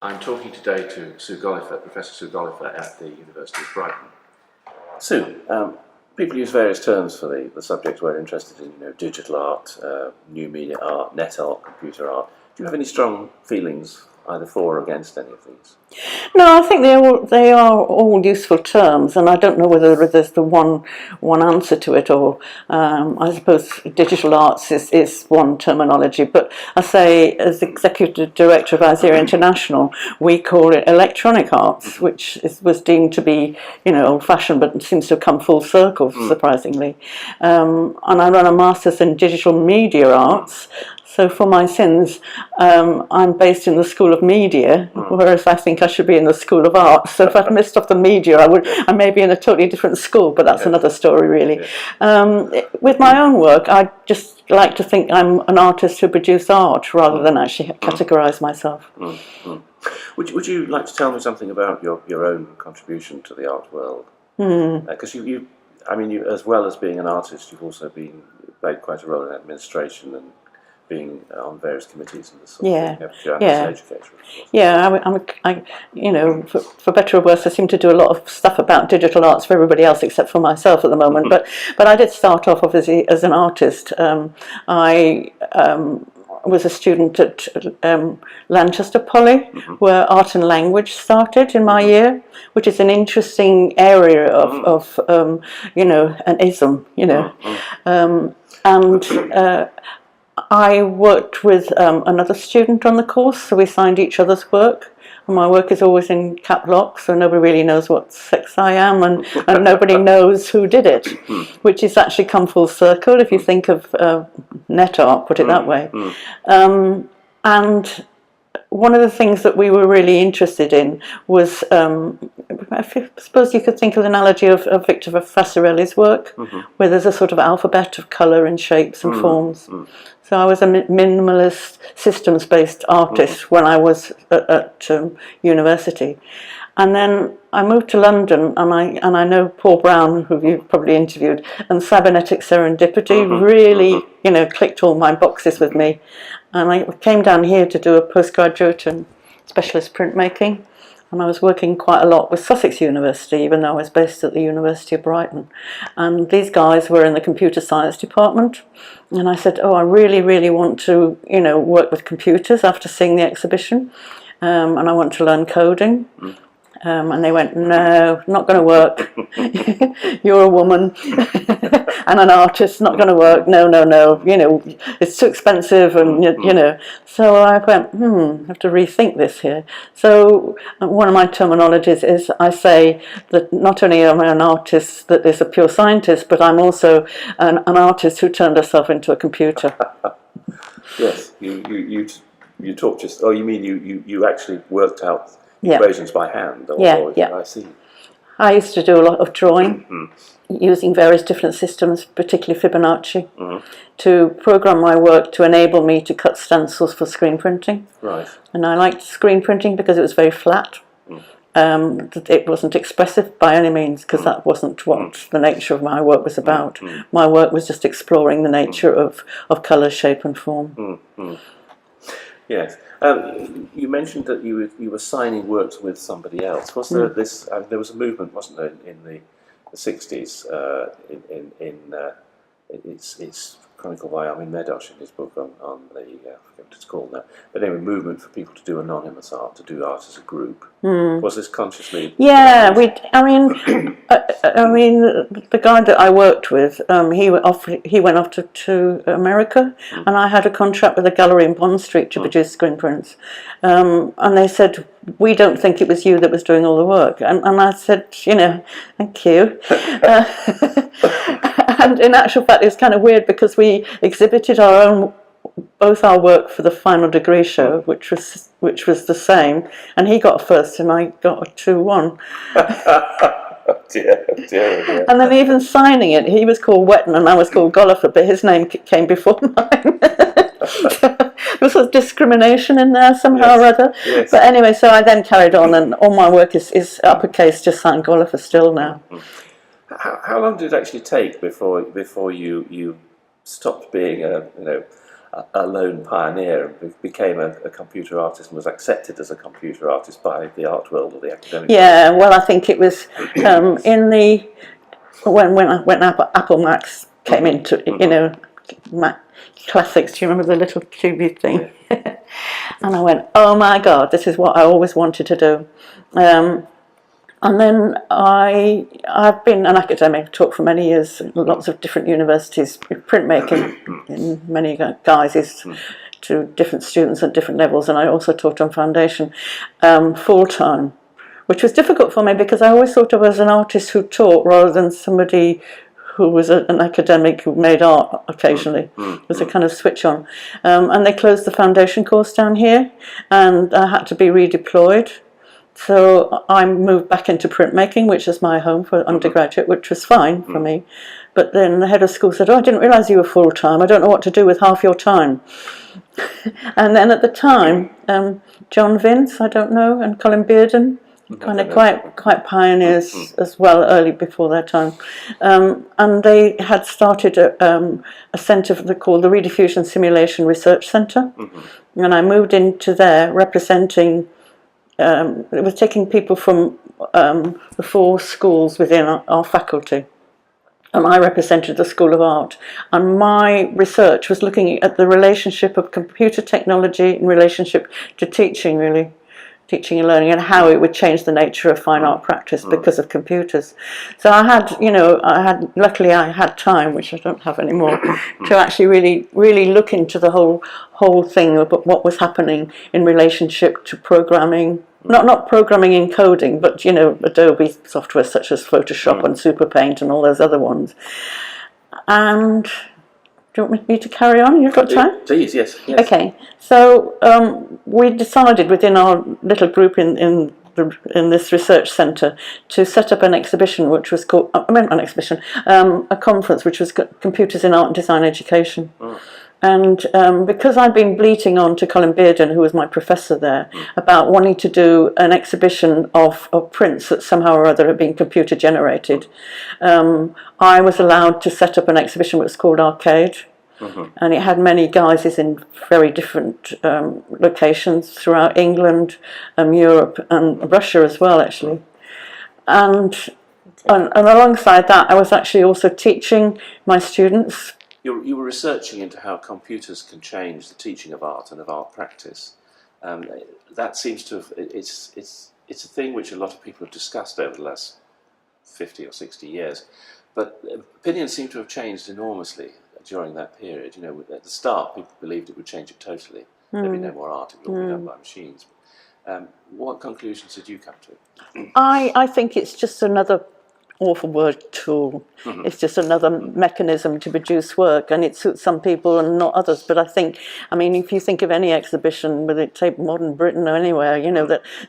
I'm talking today to Sue Gollifer, Professor Sue Gollifer at the University of Brighton. Sue, people use various terms for the subject we're interested in, digital art, new media art, net art, computer art. Do you have any strong feelings either for or against any of these? No, I think they are all useful terms, and I don't know whether there's the one answer to it all. I suppose digital arts is one terminology, but I say as executive director of Isaiah International, we call it electronic arts, which was deemed to be old-fashioned, but seems to have come full circle surprisingly. And I run a master's in digital media arts. So for my sins, I'm based in the School of Media, whereas I think I should be in the School of Art. So if I'd missed off the media, I may be in a totally different school, but that's another story, really. With my own work, I just like to think I'm an artist who produces art rather than actually categorise myself. Would you like to tell me something about your own contribution to the art world? Because you, as well as being an artist, you've also played quite a role in administration and being on various committees and this sort of thing. You're an educator. Yeah, for better or worse, I seem to do a lot of stuff about digital arts for everybody else except for myself at the moment. But I did start off obviously as an artist. I was a student at Lancaster Poly, where art and language started in my year, which is an interesting area of an ism, and I worked with another student on the course, so we signed each other's work. And my work is always in cap lock, so nobody really knows what sex I am, and nobody knows who did it, which has actually come full circle if you think of net art, put it that way. And one of the things that we were really interested in was, I suppose you could think of the analogy of Victor Vasarely's work, where there's a sort of alphabet of colour and shapes and forms. So I was a minimalist, systems-based artist when I was at university. And then I moved to London, and I know Paul Brown, who you've probably interviewed, and cybernetic serendipity really, clicked all my boxes with me. And I came down here to do a postgraduate in specialist printmaking, and I was working quite a lot with Sussex University, even though I was based at the University of Brighton. And these guys were in the computer science department, and I said, I really, really want to, work with computers after seeing the exhibition, and I want to learn coding. And they went, no, not going to work. You're a woman and an artist, not going to work. No, it's too expensive, and So I went, I have to rethink this here. So one of my terminologies is I say that not only am I an artist that is a pure scientist, but I'm also an artist who turned herself into a computer. Yes, you talked just. Oh, you mean you actually worked out equations by hand? I see. I used to do a lot of drawing using various different systems, particularly Fibonacci, to program my work to enable me to cut stencils for screen printing. Right. And I liked screen printing because it was very flat. It wasn't expressive by any means, because that wasn't what the nature of my work was about. My work was just exploring the nature of colour, shape and form. Yes. You mentioned that you were signing works with somebody else. Was there this? There was a movement, wasn't there, in the 60s? It's chronicled by Armin Medosh in his book on the I forget what it's called now. But anyway, movement for people to do anonymous art, to do art as a group. Was this consciously? Yeah, I mean, the guy that I worked with, he went off to America, and I had a contract with a gallery in Bond Street to produce screen prints. And they said, we don't think it was you that was doing all the work. And I said, thank you. And in actual fact, it's kind of weird because we exhibited both our work for the final degree show, which was the same, and he got a first and I got a 2-1. dear. And then even signing it, he was called Wetton and I was called Gollifer, but his name came before mine. There was sort of discrimination in there somehow or other. Yes. But anyway, so I then carried on, and all my work is uppercase, just signed Gollifer still now. How long did it actually take before you stopped being a lone pioneer and became a computer artist and was accepted as a computer artist by the art world or the academic world? Yeah, well, I think it was in the when Apple Macs came into, you know, Mac Classics. Do you remember the little cubey thing? Yeah. And I went, oh my God, this is what I always wanted to do. And then I've been an academic, taught for many years in lots of different universities, printmaking in many guises to different students at different levels, and I also taught on foundation full-time, which was difficult for me because I always thought of as an artist who taught rather than somebody who was an academic who made art occasionally. It was a kind of switch on. And they closed the foundation course down here, and I had to be redeployed. So I moved back into printmaking, which is my home for undergraduate, which was fine for me. But then the head of school said, oh, I didn't realise you were full-time. I don't know what to do with half your time. And then at the time, John Vince, I don't know, and Colin Bearden, kind of quite pioneers as well, early before their time. And they had started a centre called the Rediffusion Simulation Research Centre. And I moved into there representing... it was taking people from the 4 schools within our faculty, and I represented the School of Art, and my research was looking at the relationship of computer technology in relationship to teaching, really, teaching and learning, and how it would change the nature of fine art practice because of computers. So I had, luckily I had time, which I don't have anymore, to actually really look into the whole thing about what was happening in relationship to programming. Not programming in coding, but Adobe software such as Photoshop and Super Paint and all those other ones. And do you want me to carry on? You've got time? Please, yes. Okay. So we decided within our little group in this research centre to set up an exhibition, which was called a conference, which was Computers in Art and Design Education. And because I'd been bleating on to Colin Bearden, who was my professor there, about wanting to do an exhibition of prints that somehow or other had been computer generated, I was allowed to set up an exhibition which was called Arcade. And it had many guises in very different locations throughout England, Europe, and Russia as well, actually. And alongside that, I was actually also teaching my students. You were researching into how computers can change the teaching of art and of art practice. That seems to have, it's a thing which a lot of people have discussed over the last 50 or 60 years, but opinions seem to have changed enormously during that period. At the start, people believed it would change it totally. There'd be no more art, it would all be done by machines. What conclusions did you come to? I think it's just another awful word, tool. It's just another mechanism to produce work, and it suits some people and not others. But I mean, if you think of any exhibition, whether it's modern Britain or anywhere,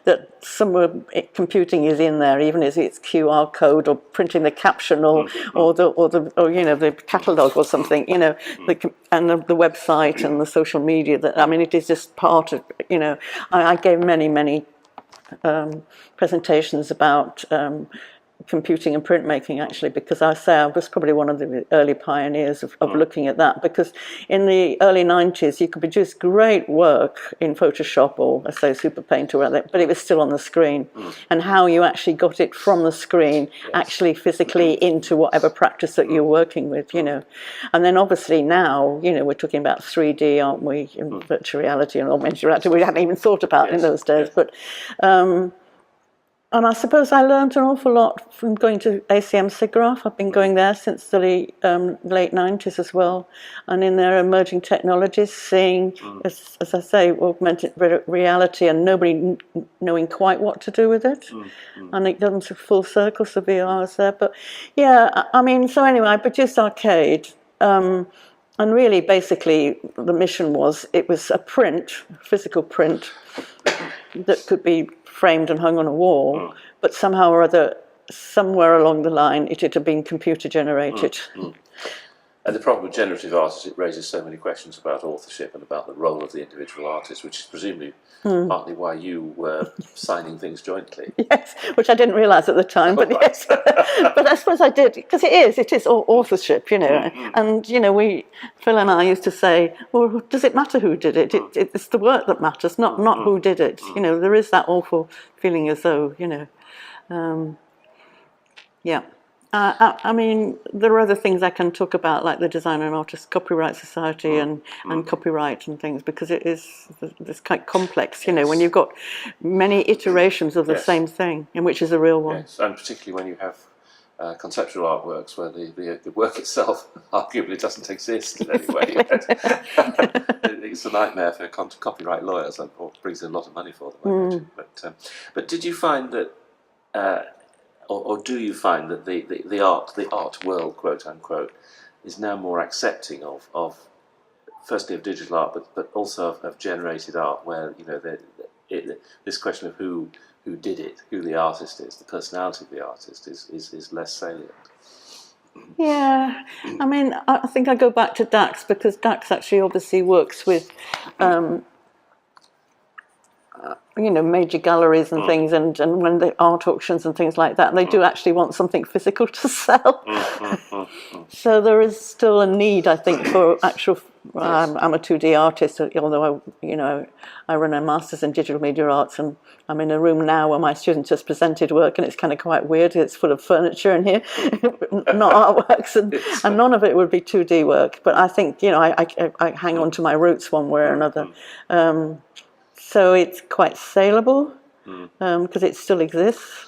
that somewhere computing is in there, even if it's QR code or printing the caption or the catalogue or something, and the website and the social media. It is just part of. I gave many presentations about computing and printmaking, actually, because I was probably one of the early pioneers of looking at that, because in the early 90s you could produce great work in Photoshop or, let's say, Super Paint or whatever, but it was still on the screen. And how you actually got it from the screen actually physically into whatever practice that you're working with, And then obviously now, we're talking about 3D, aren't we, in virtual reality and augmented reality, we hadn't even thought about in those days. But and I suppose I learned an awful lot from going to ACM SIGGRAPH. I've been going there since the late 90s as well. And in their emerging technologies, seeing, as I say, augmented reality and nobody knowing quite what to do with it. And it comes full circle, so VR is there. But yeah, so anyway, I produced Arcade. And really, basically, the mission was, it was a physical print, that could be framed and hung on a wall, but somehow or other, somewhere along the line, it had been computer generated. And the problem with generative art is it raises so many questions about authorship and about the role of the individual artist, which is presumably partly why you were signing things jointly. Yes, which I didn't realise at the time, but yes, but I suppose I did, because it is authorship, you know, and you know, Phil and I used to say, well, does it matter who did it? It's the work that matters, not who did it. You know, there is that awful feeling as though, you know, yeah. I mean, there are other things I can talk about, like the Designer and Artist Copyright Society and copyright and things, because it's quite complex, you know, when you've got many iterations of the same thing, and which is a real one. Yes, and particularly when you have conceptual artworks where the work itself arguably doesn't exist in any way. It's a nightmare for copyright lawyers, and brings in a lot of money for them, I imagine. But did you find that... Or do you find that the art world, quote unquote, is now more accepting of firstly of digital art, but also of generated art, where you know this question of who did it, who the artist is, the personality of the artist is less salient. Yeah, I mean, I think I go back to Dax, because Dax actually obviously works with you know, major galleries and things, and when the art auctions and things like that, they do actually want something physical to sell. So there is still a need, I think, for actual. I'm a 2D artist, although I run a master's in digital media arts, and I'm in a room now where my students just presented work, and it's kind of quite weird. It's full of furniture in here, not artworks, and none of it would be 2D work. But I think, you know, I hang on to my roots one way or another. So it's quite saleable, because it still exists,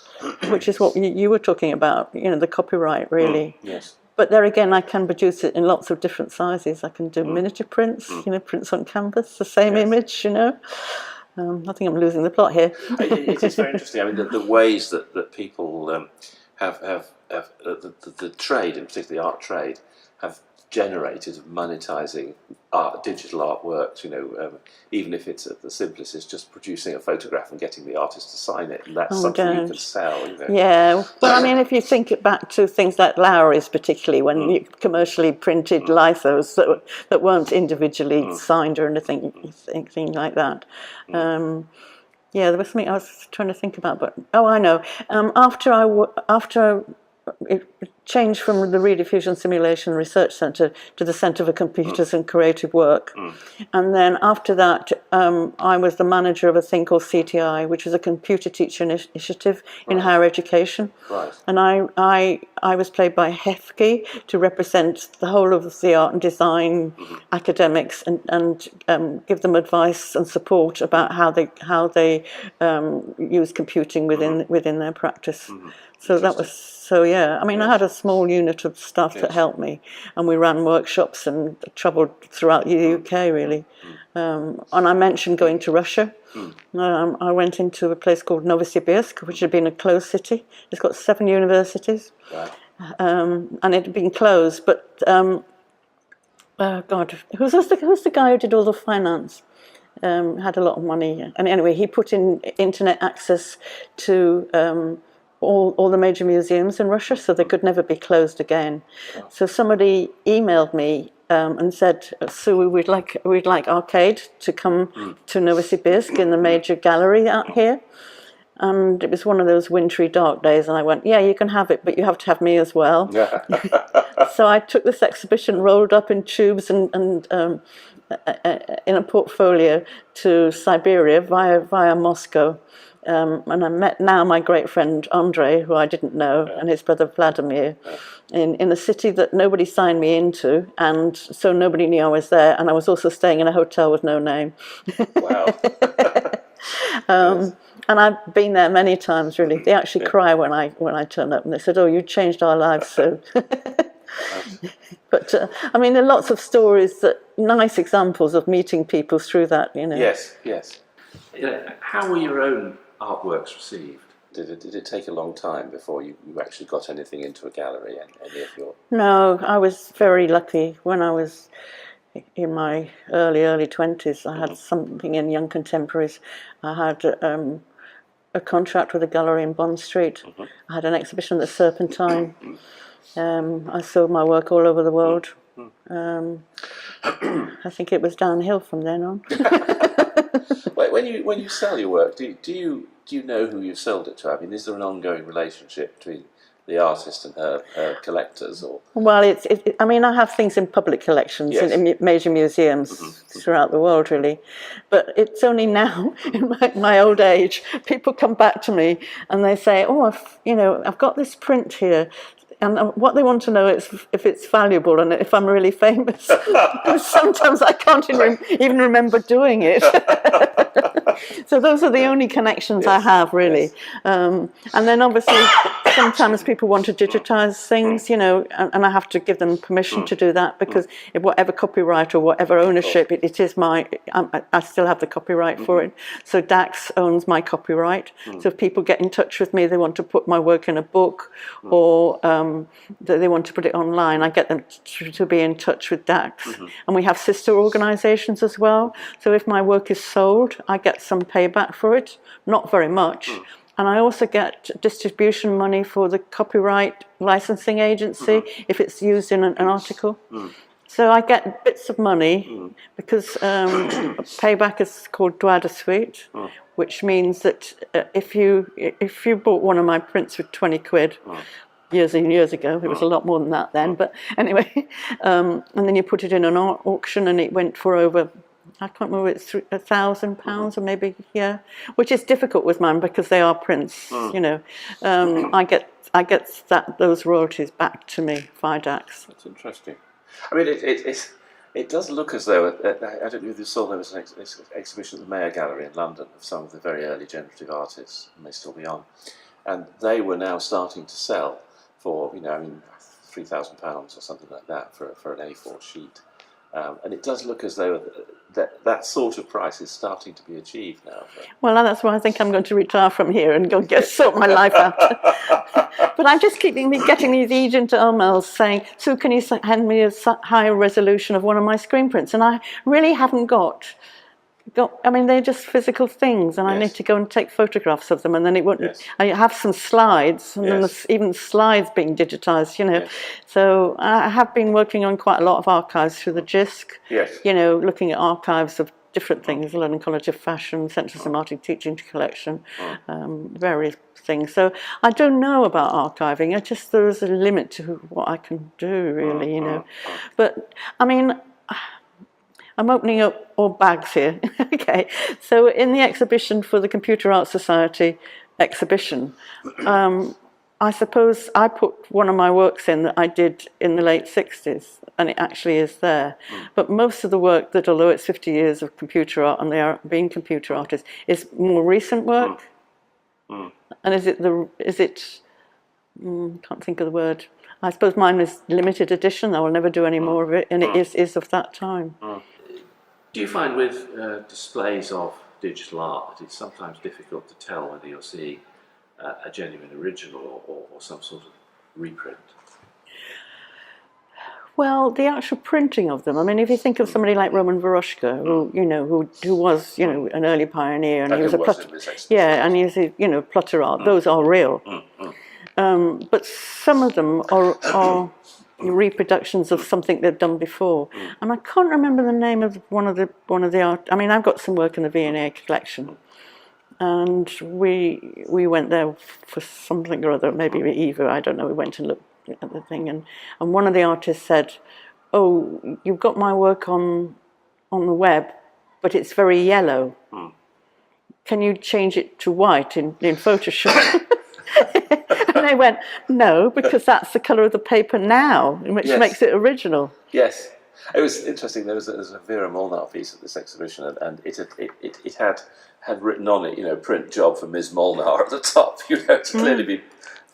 which is what you were talking about, you know, the copyright, really. Yes. But there again, I can produce it in lots of different sizes. I can do miniature prints, you know, prints on canvas, the same image, you know. I think I'm losing the plot here. It is very interesting. I mean, the ways that people have the trade, and particularly the art trade, have generated of monetising digital artworks, you know, even if it's at the simplest, it's just producing a photograph and getting the artist to sign it, and that's something you can sell, you know. Yeah, well, I mean, if you think it back to things like Lowry's, particularly, when you commercially printed lithos that weren't individually signed or anything like that. Yeah, there was something I was trying to think about, but I know. After it changed from the Rediffusion Simulation Research Centre to the Centre for Computers and Creative Work. And then after that, I was the manager of a thing called CTI, which is a computer teacher initiative in higher education. Right. And I was played by Hefke to represent the whole of the art and design academics, and give them advice and support about how they use computing within their practice. So that was, yeah, I mean, I had a small unit of staff that helped me, and we ran workshops and travelled throughout the UK, really. And I mentioned going to Russia. I went into a place called Novosibirsk, which had been a closed city. It's got 7 universities, and it had been closed. But, God, who's the guy who did all the finance? Had a lot of money. And anyway, he put in internet access to... all the major museums in Russia, so they could never be closed again. So somebody emailed me and said, "Sue, we'd like Arcade to come to Novosibirsk in the major gallery out here." And it was one of those wintry, dark days, and I went, "Yeah, you can have it, but you have to have me as well." So I took this exhibition, rolled up in tubes and in a portfolio to Siberia via Moscow. And I met now my great friend Andrei, who I didn't know, and his brother Vladimir, in a city that nobody signed me into, and so nobody knew I was there. And I was also staying in a hotel with no name. Wow. And I've been there many times, really. They actually cry when I turn up, and they said, "Oh, you changed our lives, so." But I mean, there are lots of stories, nice examples of meeting people through that, you know. Yes. You know, how were your own artworks received? Did it take a long time before you actually got anything into a gallery? Any of your... No, I was very lucky. When I was in my early 20s, I had something in Young Contemporaries. I had a contract with a gallery in Bond Street. I had an exhibition at the Serpentine. I sold my work all over the world. I think it was downhill from then on. When you sell your work, do you know who you've sold it to? I mean, is there an ongoing relationship between the artist and her collectors, or? Well, I mean, I have things in public collections, Yes. in major museums throughout the world, really. But it's only now, in my old age, people come back to me and they say, "Oh, I've got this print here." And what they want to know is if it's valuable and if I'm really famous. And sometimes I can't even remember doing it. So those are the only connections I have, really. And then obviously sometimes people want to digitize things, and I have to give them permission to do that, because whatever copyright or whatever ownership, it is I still have the copyright for it. So Dax owns my copyright. So if people get in touch with me, they want to put my work in a book, or they want to put it online, I get them to be in touch with Dax. And we have sister organisations as well. So if my work is sold, I get some payback for it, not very much. And I also get distribution money for the copyright licensing agency if it's used in an article. So I get bits of money because payback is called droit de suite, which means that if you bought one of my prints with 20 quid, years and years ago, it was a lot more than that then, but anyway, and then you put it in an auction and it went for over, I can't remember, it's £1,000 or maybe, which is difficult with mine because they are prints, I get those royalties back to me via Dax. That's interesting. I mean, it does look as though, I don't know if you saw, there was an exhibition at the Mayor Gallery in London of some of the very early generative artists, and they still be on, and they were now starting to sell for, £3,000 or something like that for an A4 sheet. And it does look as though that sort of price is starting to be achieved now. Well, that's why I think I'm going to retire from here and go sort my life out. But I just keep getting these agent emails saying, "So can you hand me a higher resolution of one of my screen prints?" And I really haven't got. I mean, they're just physical things, and I need to go and take photographs of them, and then it won't. I have some slides, and then there's even slides being digitised, So I have been working on quite a lot of archives through the JISC. Looking at archives of different things: London College of Fashion, Central Cinematic Teaching Collection, various things. So I don't know about archiving. There is a limit to what I can do, really, But I mean, I'm opening up all bags here. Okay, so in the exhibition for the Computer Art Society exhibition, I suppose I put one of my works in that I did in the late 60s, and it actually is there. But most of the work that, although it's 50 years of computer art and they are being computer artists, is more recent work. And can't think of the word. I suppose mine is limited edition. I will never do any more of it, and it is of that time. Do you find with displays of digital art that it's sometimes difficult to tell whether you're seeing a genuine original or some sort of reprint? Well, the actual printing of them. I mean, if you think of somebody like Roman Voroshka, who was an early pioneer, and he was a plotter, and he's a plotter art. Those are real. But some of them are reproductions of something they've done before, and I can't remember the name of one of the art. I mean, I've got some work in the V&A collection, and we went there for something or other, maybe Eva, I don't know. We went and looked at the thing, and one of the artists said, "Oh, you've got my work on the web, but it's very yellow. Can you change it to white in Photoshop?" And they went, "No, because that's the colour of the paper now, which makes it original." Yes, it was interesting. There was a Vera Molnar piece at this exhibition, and it had written on it, print job for Ms. Molnar at the top. It's clearly been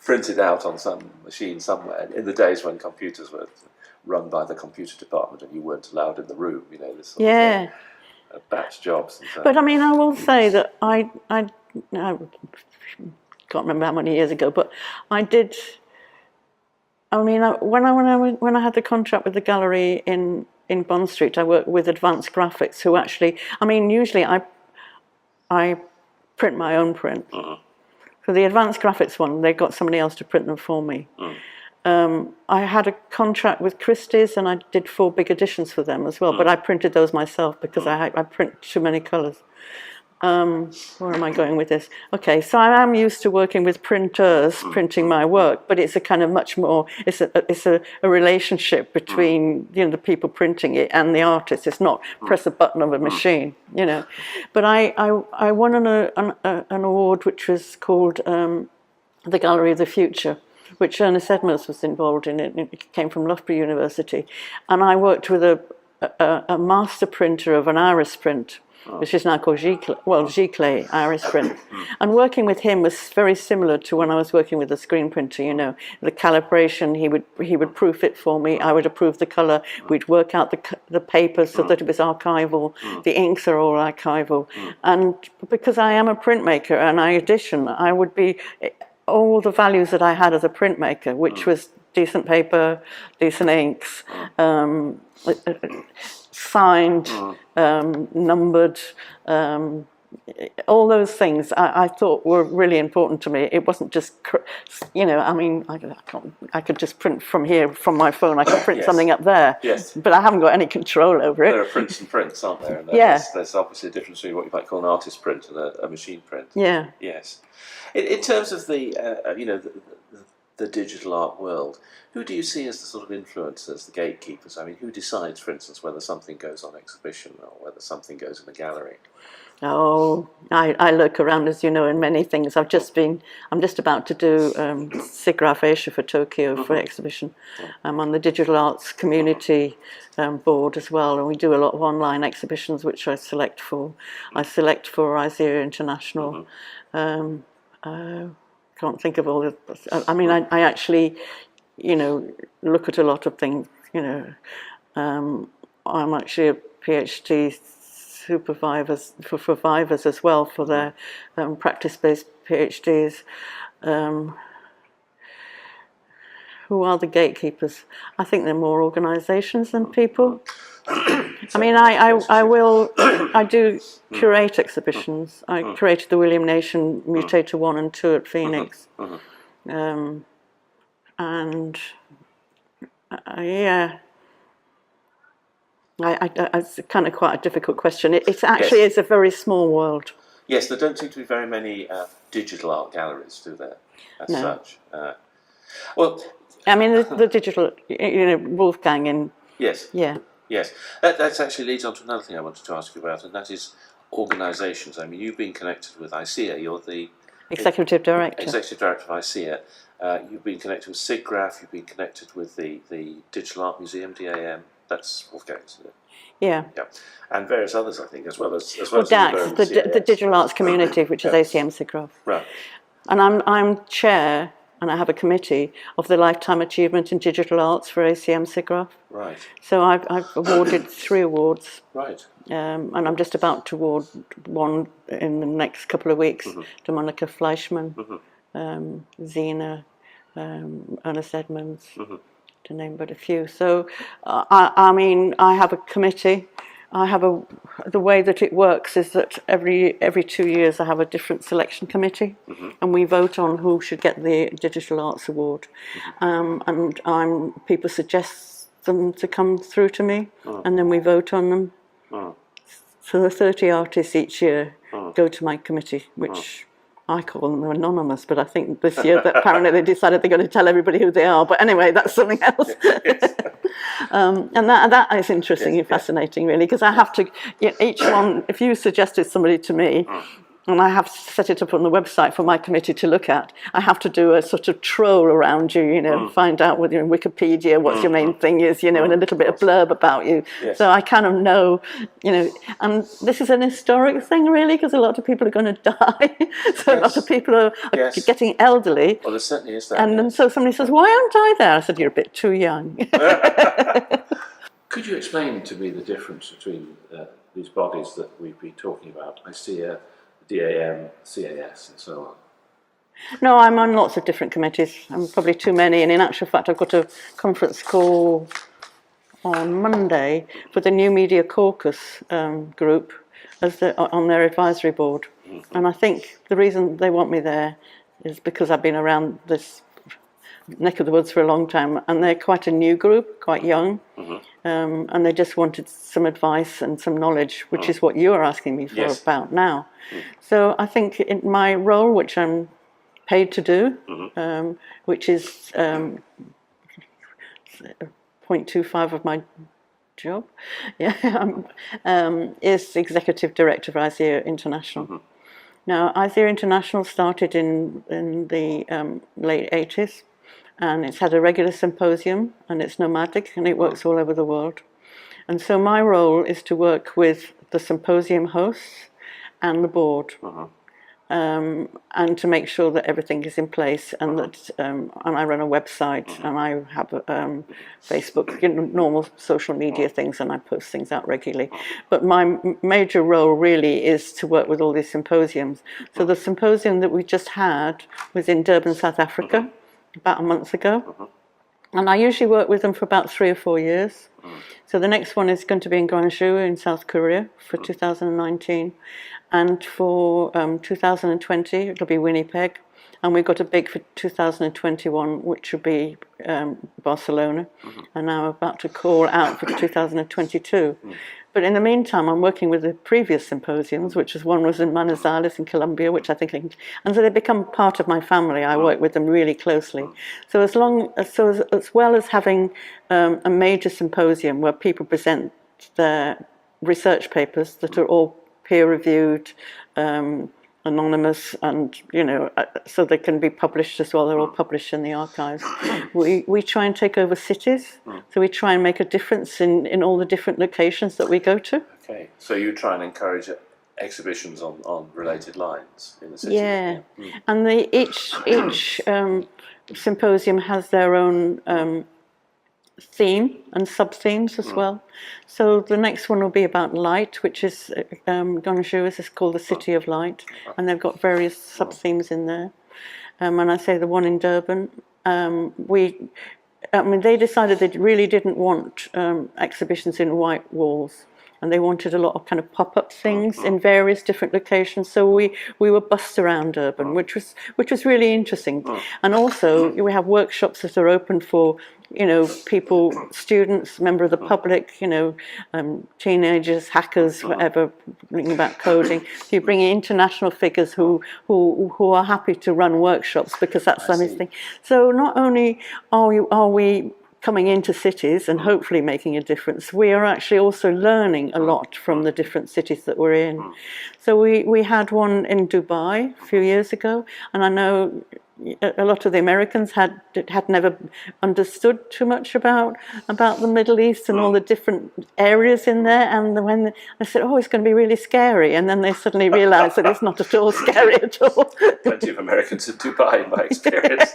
printed out on some machine somewhere. In the days when computers were run by the computer department and you weren't allowed in the room, this sort of batch jobs. And so. But I mean, I will say that I can't remember how many years ago, but I did. I mean, when I had the contract with the gallery in Bond Street, I worked with Advanced Graphics, who actually, I mean, usually I print my own print. For the Advanced Graphics one, they got somebody else to print them for me. I had a contract with Christie's and I did 4 big editions for them as well, but I printed those myself because I print too many colours. Where am I going with this? Okay, so I am used to working with printers printing my work, but it's a kind of much more, it's a relationship between, you know, the people printing it and the artist. It's not press a button of a machine, you know. But I won an award which was called the Gallery of the Future, which Ernest Edmonds was involved in. It came from Loughborough University, and I worked with a master printer of an iris print, which is now called Giclée iris print. And working with him was very similar to when I was working with a screen printer, you know. The calibration, he would proof it for me, I would approve the colour, we'd work out the paper so that it was archival, the inks are all archival. And because I am a printmaker and I edition, I would be all the values that I had as a printmaker, which was decent paper, decent inks, signed, numbered, all those things I thought were really important to me. It wasn't just, you know, I mean, I could just print from here, from my phone, I could print something up there, but I haven't got any control over it. There are prints and prints, aren't there? And there's obviously a difference between what you might call an artist print and a machine print. Yeah. Yes. In terms of the, you know, the digital art world, who do you see as the sort of influencers, the gatekeepers? I mean, who decides, for instance, whether something goes on exhibition or whether something goes in a gallery? Oh, I look around, as you know, in many things. I'm just about to do SIGGRAPH Asia for Tokyo for exhibition. I'm on the Digital Arts Community board as well, and we do a lot of online exhibitions, which I select for. I select for IZEA International. Can't think of all the. I mean, I actually, you know, look at a lot of things. You know, I'm actually a PhD supervisors for survivors as well for their practice-based PhDs. Who are the gatekeepers? I think they're more organisations than people. I mean, I do curate exhibitions. I curated the William Nation Mutator 1 and 2 at Phoenix. And yeah, it's kind of quite a difficult question. It actually is a very small world. Yes, there don't seem to be very many digital art galleries, do there, as such? Well, I mean, the digital, you know, Wolfgang and... Yes. Yeah. Yes. That actually leads on to another thing I wanted to ask you about, and that is organisations. I mean, you've been connected with ICEA. You're the... Executive Director. Executive Director of ICEA. You've been connected with SIGGRAPH. You've been connected with the Digital Art Museum, DAM. That's Wolfgang's, isn't it? Yeah. Yeah. And various others, I think, as well as DAX, the Digital Arts Community, which is ACM SIGGRAPH. Right. And I'm chair, and I have a committee of the Lifetime Achievement in Digital Arts for ACM SIGGRAPH. Right. So I've awarded 3 awards. Right. And I'm just about to award one in the next couple of weeks to Monica Fleischmann, Zena, Ernest Edmonds, to name but a few. So, I mean, I have a committee. I have the way that it works is that every 2 years I have a different selection committee, and we vote on who should get the Digital Arts Award. And people suggest them to come through to me, and then we vote on them. So the 30 artists each year go to my committee, which I call them anonymous, but I think this year that apparently they decided they're going to tell everybody who they are. But anyway, that's something else. And that is interesting and fascinating, really, because I have to, each one, if you suggested somebody to me, and I have set it up on the website for my committee to look at, I have to do a sort of troll around you, find out whether you're in Wikipedia, what your main thing is, and a little bit of blurb about you. Yes. So I kind of know, and this is an historic thing, really, because a lot of people are going to die. So a lot of people are getting elderly. Well, there certainly is that. And then so somebody says, why aren't I there? I said, you're a bit too young. Could you explain to me the difference between these bodies that we've been talking about, ICEA, DAM, CAS, and so on? No, I'm on lots of different committees. I'm probably too many, and in actual fact, I've got a conference call on Monday for the New Media Caucus group on their advisory board. And I think the reason they want me there is because I've been around this neck of the woods for a long time, and they're quite a new group, quite young, and they just wanted some advice and some knowledge, which is what you are asking me for about now. So I think in my role, which I'm paid to do, which is 0.25 of my job, is Executive Director of IZEA International. Now, IZEA International started in the late 80s, and it's had a regular symposium, and it's nomadic, and it works all over the world. And so my role is to work with the symposium hosts and the board, and to make sure that everything is in place, and that and I run a website, and I have Facebook, normal social media things, and I post things out regularly. But my major role really is to work with all these symposiums. So the symposium that we just had was in Durban, South Africa, about a month ago. And I usually work with them for about 3 or 4 years. So the next one is going to be in Gwangju in South Korea for 2019. And for 2020, it'll be Winnipeg. And we've got a big for 2021, which will be Barcelona. And now I'm about to call out for 2022. But in the meantime, I'm working with the previous symposiums, which is one was in Manizales in Colombia, which I think, and so they become part of my family. I work with them really closely. So as well as having a major symposium where people present their research papers that are all peer-reviewed, anonymous, and so they can be published as well. They're all published in the archives. We try and take over cities, so we try and make a difference in all the different locations that we go to. Okay, so you try and encourage exhibitions on related lines in the city. Yeah, and each symposium has their own theme and sub-themes as well. So the next one will be about light, which is Gwangju is called the City of Light, and they've got various sub-themes in there. And I say the one in Durban, they decided they really didn't want exhibitions in white walls, and they wanted a lot of kind of pop-up things in various different locations. So we were bussed around Durban, which was really interesting. And also we have workshops that are open for people, students, member of the public, teenagers, hackers, whatever, bringing about coding. You bring in international figures who are happy to run workshops, because that's something. So not only are we coming into cities and hopefully making a difference, we are actually also learning a lot from the different cities that we're in. So we had one in Dubai a few years ago, and I know a lot of the Americans had never understood too much about the Middle East and all the different areas in there. And when I said, "Oh, it's going to be really scary," and then they suddenly realised that it's not at all scary at all. Plenty of Americans in Dubai, in my experience.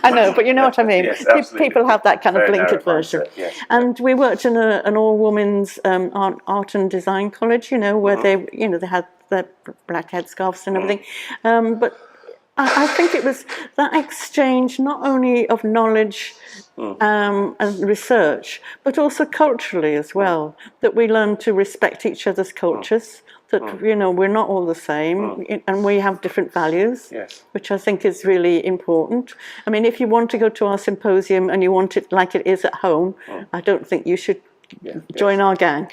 I know, but you know what I mean. Yes, people have that kind of Very blinkered narrow version. mindset, yes. And we worked in an all-women's art and design college, where they had their black headscarves and everything, but I think it was that exchange not only of knowledge and research, but also culturally as well, that we learn to respect each other's cultures, that we're not all the same, and we have different values, which I think is really important. I mean, if you want to go to our symposium and you want it like it is at home, I don't think you should join our gang.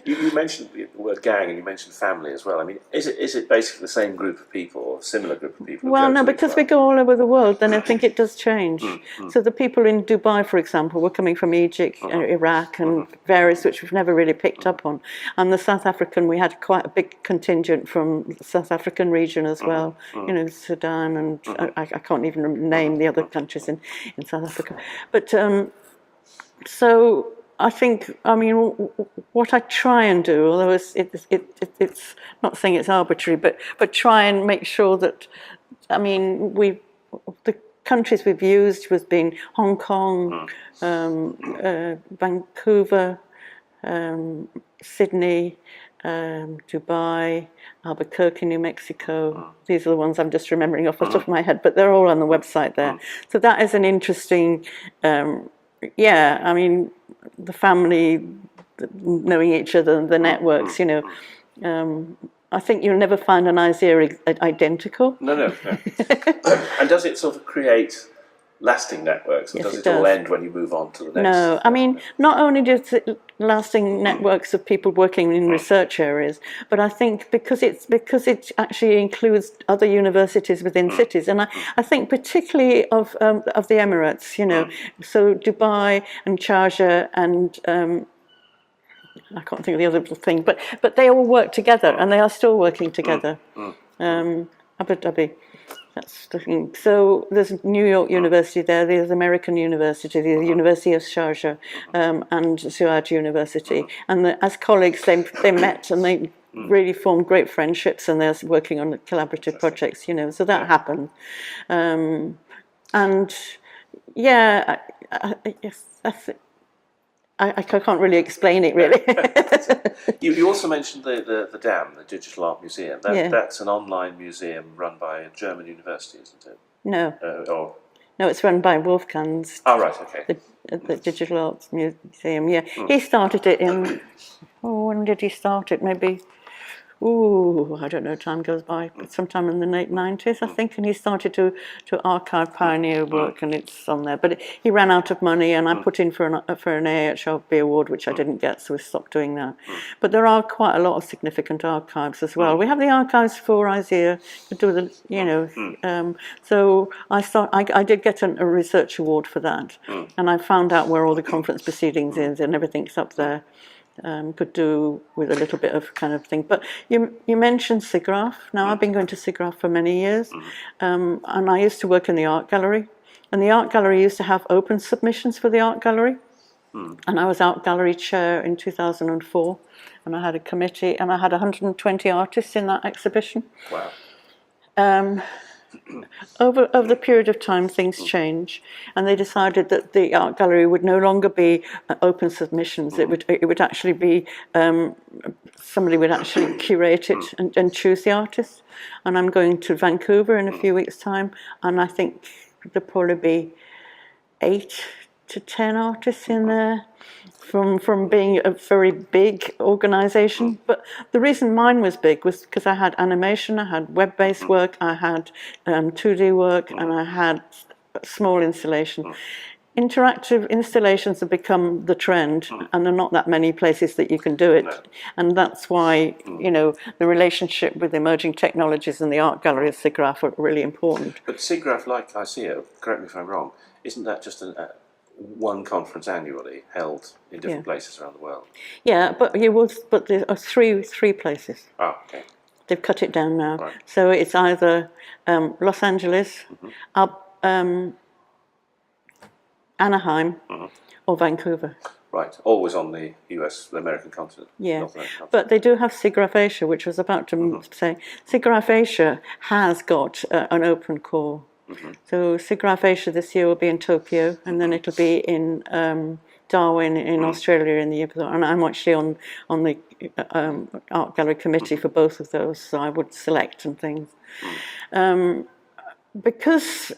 You mentioned the word gang, and you mentioned family as well. I mean, is it basically the same group of people or a similar group of people? Well, no, because we go all over the world, then I think it does change. So the people in Dubai, for example, were coming from Egypt, Iraq, and various which we've never really picked up on. And the South African, we had quite a big contingent from the South African region as well. Sudan, and I can't even name the other countries in South Africa. But so I think, what I try and do, although it's not saying it's arbitrary, but try and make sure that, the countries we've used has been Hong Kong, Vancouver, Sydney, Dubai, Albuquerque, New Mexico. These are the ones I'm just remembering off the top of my head, but they're all on the website there. So that is an interesting, the family, knowing each other, the networks, I think you'll never find an IZEA identical. No. And does it sort of create lasting networks, or Yes, does it it all does. end when you move on to the next? No, I mean, not only does it lasting networks of people working in research areas, but I think because it actually includes other universities within cities, and I think particularly of the Emirates, you know, so Dubai and Sharjah and I can't think of the other thing, but they all work together, and they are still working together. Abu Dhabi. That's the thing. So there's New York University there, there's American University, there's the University of Sharjah, and Suad University. And as colleagues, they met and they really formed great friendships, and they're working on collaborative projects, you know, so that happened. And yeah, I can't really explain it, really. You also mentioned the DAM, the Digital Art Museum. That's an online museum run by a German university, isn't it? No. Oh. No, it's run by Wolfgang's. Oh, right, okay. The Digital Arts Museum, yeah. He started it in, when did he start it? Maybe, I don't know, time goes by, but sometime in the late 90s, I think, and he started to archive pioneer work, and it's on there. But he ran out of money, and I put in for an AHRB award, which I didn't get, so we stopped doing that. But there are quite a lot of significant archives as well. We have the archives for ISEA, to do the, you know, so I did get a research award for that, and I found out where all the conference proceedings is, and everything's up there. Could do with a little bit of kind of thing. But you mentioned SIGGRAPH. Now, I've been going to SIGGRAPH for many years, and I used to work in the art gallery. And the art gallery used to have open submissions for the art gallery. And I was art gallery chair in 2004, and I had a committee, and I had 120 artists in that exhibition. Wow. Over the period of time, things change, and they decided that the art gallery would no longer be open submissions. It would actually be somebody would actually curate it and choose the artist. And I'm going to Vancouver in a few weeks' time, and I think there'll probably be 8 to 10 artists in there. From being a very big organisation. But the reason mine was big was because I had animation, I had web-based work, I had 2D work, and I had small installation. Interactive installations have become the trend, and there are not that many places that you can do it. And that's why, you know, the relationship with emerging technologies and the art gallery of SIGGRAPH are really important. But SIGGRAPH, like ISEA, correct me if I'm wrong, isn't that just one conference annually held in different places around the world? Yeah, but there are three places. Oh, okay. They've cut it down now. Right. So it's either Los Angeles, Anaheim, or Vancouver. Right, always on the American continent. Yeah, North American continent. but they do have SIGGRAPH Asia, which I was about to say. SIGGRAPH Asia has got an open core. So SIGGRAPH Asia this year will be in Tokyo, and then it'll be in Darwin in Australia in the year before. And I'm actually on the art gallery committee for both of those, so I would select and things. Because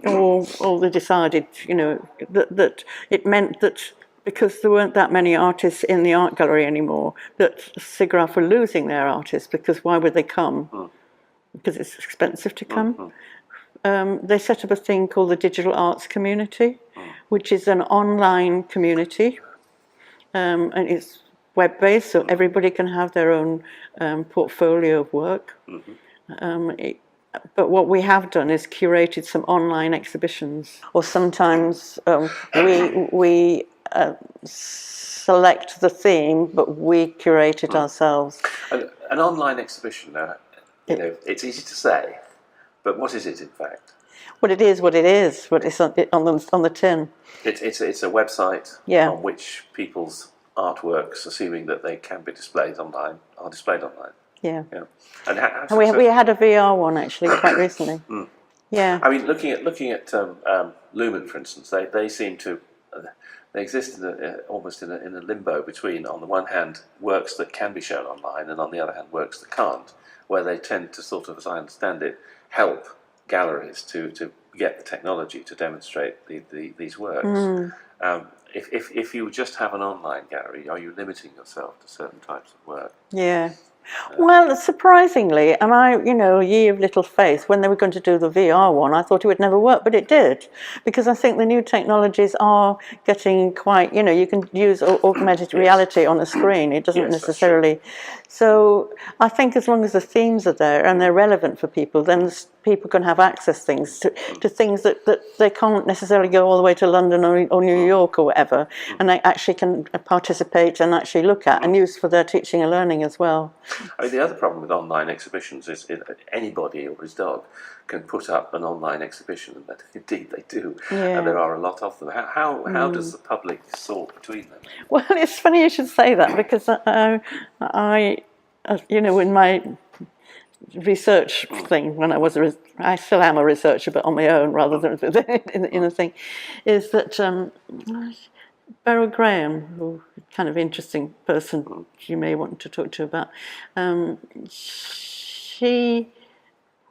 all they decided, you know, that it meant that because there weren't that many artists in the art gallery anymore, that SIGGRAPH were losing their artists, because why would they come? Because it's expensive to come. They set up a thing called the Digital Arts Community, which is an online community, and it's web-based, so everybody can have their own portfolio of work. But what we have done is curated some online exhibitions, or sometimes we select the theme, but we curate it ourselves. An online exhibition, you know, it's easy to say, but what is it in fact? What it is, what it's on the tin. It's a website on which people's artworks, assuming that they can be displayed online, are displayed online. Yeah. And we had a VR one actually quite recently. Yeah. I mean, looking at Lumen, for instance, they seem to they exist almost in a limbo between, on the one hand, works that can be shown online, and on the other hand, works that can't, where they tend to sort of, as I understand it, help galleries to get the technology to demonstrate these works. If you just have an online gallery, are you limiting yourself to certain types of work? Yeah. Well, surprisingly, and ye of little faith, when they were going to do the VR one, I thought it would never work, but it did. Because I think the new technologies are getting quite, you can use augmented reality on a screen. It doesn't necessarily. So I think as long as the themes are there and they're relevant for people, then people can have access to things that they can't necessarily go all the way to London or New York or whatever, and they actually can participate and actually look at and use for their teaching and learning as well. I mean, the other problem with online exhibitions is anybody or his dog can put up an online exhibition, and that indeed they do, and there are a lot of them. How does the public sort between them? Well, it's funny you should say that, because I in my research thing, when I still am a researcher, but on my own rather than in a thing, is that Beryl Graham, who kind of interesting person you may want to talk to about, I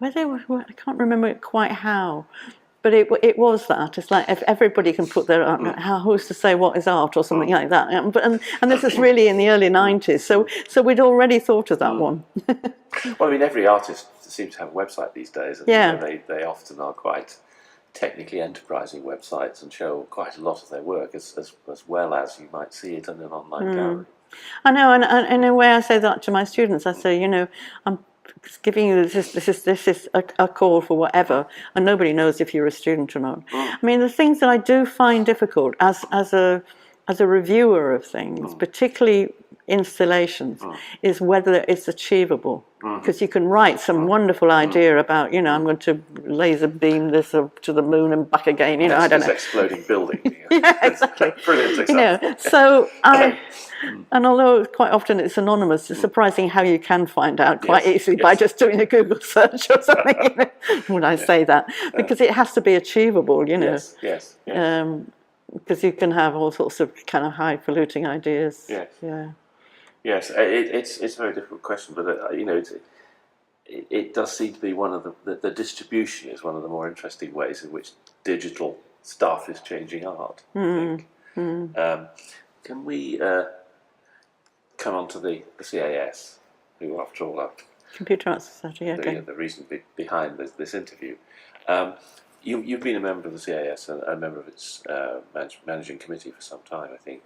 can't remember quite how, but it was that. It's like if everybody can put their art, who's to say what is art or something like that. And this is really in the early 90s, so we'd already thought of that one. Well, I mean, every artist seems to have a website these days, and they often are quite technically enterprising websites and show quite a lot of their work as well as you might see it in an online gallery. I know, and in a way I say that to my students. I say, I'm giving you this is a call for whatever, and nobody knows if you're a student or not. I mean, the things that I do find difficult as a reviewer of things, particularly installations, is whether it's achievable. Because you can write some wonderful idea about, I'm going to laser beam this to the moon and back again. I don't know. Exploding building. Yeah, exactly. Brilliant example. So and although quite often it's anonymous, it's surprising how you can find out quite easily by just doing a Google search or something. When I say that, because it has to be achievable. Yes. Because you can have all sorts of kind of highfalutin ideas. Yes. Yeah. Yes, it's a very difficult question, but it does seem to be one of the distribution is one of the more interesting ways in which digital stuff is changing art. I think. Can we come on to the CAS, who after all are Computer Arts Society. Okay. the reason behind this interview. You've been a member of the CAS and a member of its managing committee for some time, I think.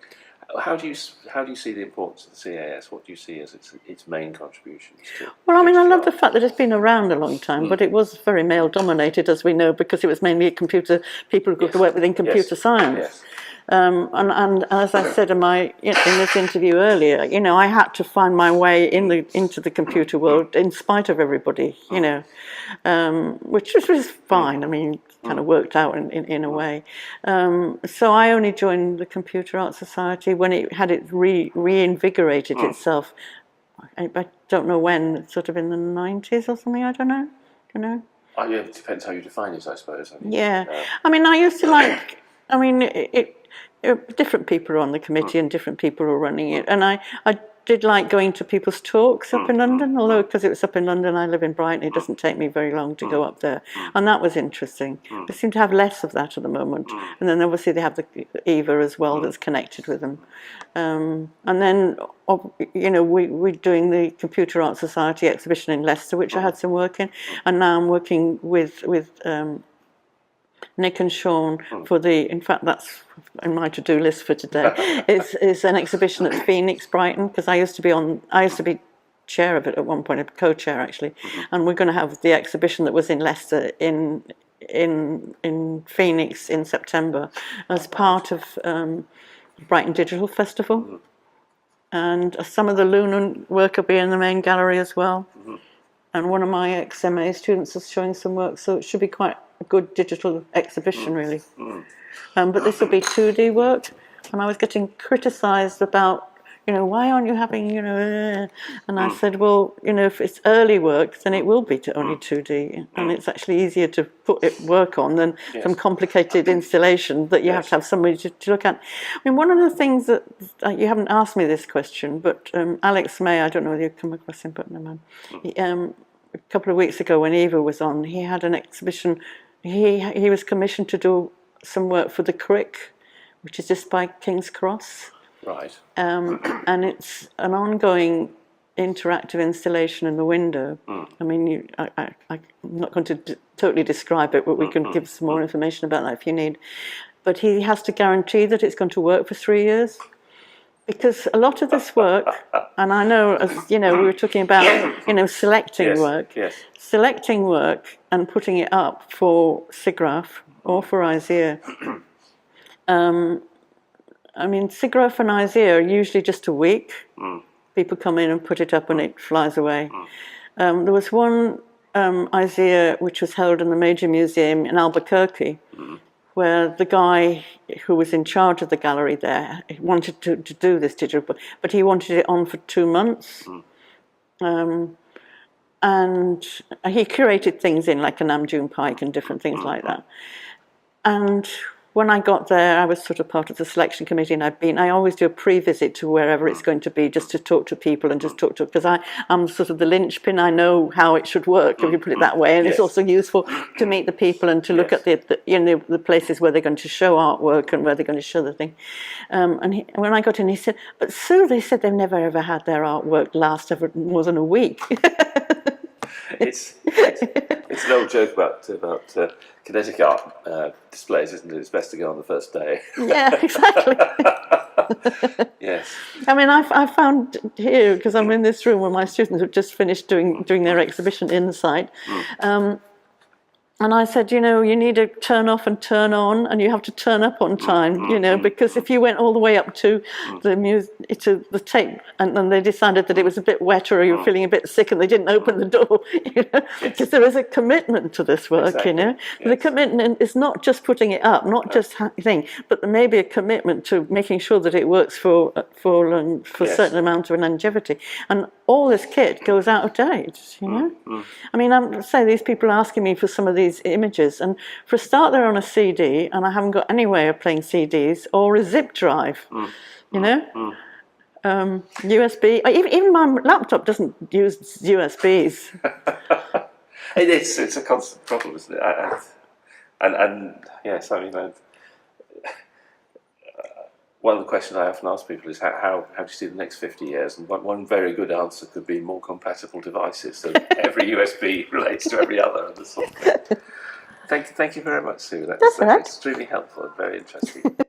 How do you see the importance of the CAS? What do you see as its main contributions to? Well, I mean, I love the fact that it's been around a long time, but it was very male dominated, as we know, because it was mainly people who could work within computer science. Yes. And as I said in this interview earlier, I had to find my way into the computer world in spite of everybody, which was fine. I mean, kind of worked out in a way. So I only joined the Computer Arts Society when it had reinvigorated itself. I don't know when, sort of in the 90s or something. I don't know. It depends how you define it, I suppose. I mean, I used to like. I mean, different people are on the committee and different people are running it, and I did like going to people's talks up in London, although because it was up in London, I live in Brighton, it doesn't take me very long to go up there, and that was interesting. They seem to have less of that at the moment, and then obviously they have the EVA as well that's connected with them, and then we're doing the Computer Arts Society exhibition in Leicester, which I had some work in, and now I'm working with Nick and Sean for in fact that's in my to-do list for today. It's an exhibition at Phoenix, Brighton, because I used to be chair of it at one point, a co-chair actually, and we're going to have the exhibition that was in Leicester in Phoenix in September as part of Brighton Digital Festival, and some of the lunar work will be in the main gallery as well, and one of my ex-MA students is showing some work, so it should be quite a good digital exhibition really. But this will be 2D work, and I was getting criticised about, why aren't you having, and I said, well, if it's early work, then it will be only 2D, and it's actually easier to work on than some complicated installation that you have to have somebody to look at. I mean, one of the things that you haven't asked me this question, but Alex May, I don't know whether you've come across him, but no man. A couple of weeks ago when Eva was on, he had an exhibition. He was commissioned to do some work for the Crick, which is just by King's Cross. Right. And it's an ongoing interactive installation in the window. I mean, I'm not going to totally describe it, but we can give some more information about that if you need. But he has to guarantee that it's going to work for 3 years. Because a lot of this work, and I know, as you know, we were talking about, selecting work. Yes. Selecting work and putting it up for SIGGRAPH or for IZEA. I mean, SIGGRAPH and IZEA are usually just a week. People come in and put it up and it flies away. There was one IZEA which was held in the Major Museum in Albuquerque, where the guy who was in charge of the gallery there wanted to do this digital book, but he wanted it on for 2 months. And he curated things in, like a Namjoon Pike and different things like that. And when I got there, I was sort of part of the selection committee, and I always do a pre-visit to wherever it's going to be, just to talk to people and just talk to, because I'm sort of the linchpin. I know how it should work, if you put it that way, and it's also useful to meet the people and to look at the places where they're going to show artwork and where they're going to show the thing. And when I got in, he said, "But Sue, they said they've never ever had their artwork last ever more than a week." It's an old joke about kinetic art displays, isn't it? It's best to go on the first day. Yeah, exactly. Yes. I mean, I found here, because I'm in this room where my students have just finished doing their exhibition Insight. And I said, you need to turn off and turn on, and you have to turn up on time, because if you went all the way up to the tape, and then they decided that it was a bit wet or you were feeling a bit sick, and they didn't open the door, because there is a commitment to this work, Exactly. The commitment is not just putting it up, not just thing, but there may be a commitment to making sure that it works for a certain amount of longevity, and all this kit goes out of date, I mean, say these people are asking me for some of these images, and for a start they're on a CD, and I haven't got any way of playing CDs, or a zip drive, USB. Even my laptop doesn't use USBs. It's a constant problem, isn't it? And yes, I mean, one of the questions I often ask people is how do you see the next 50 years? And one very good answer could be more compatible devices, so that every USB relates to every other and this sort of thing. Thank you very much, Sue. That's all right. extremely helpful and very interesting.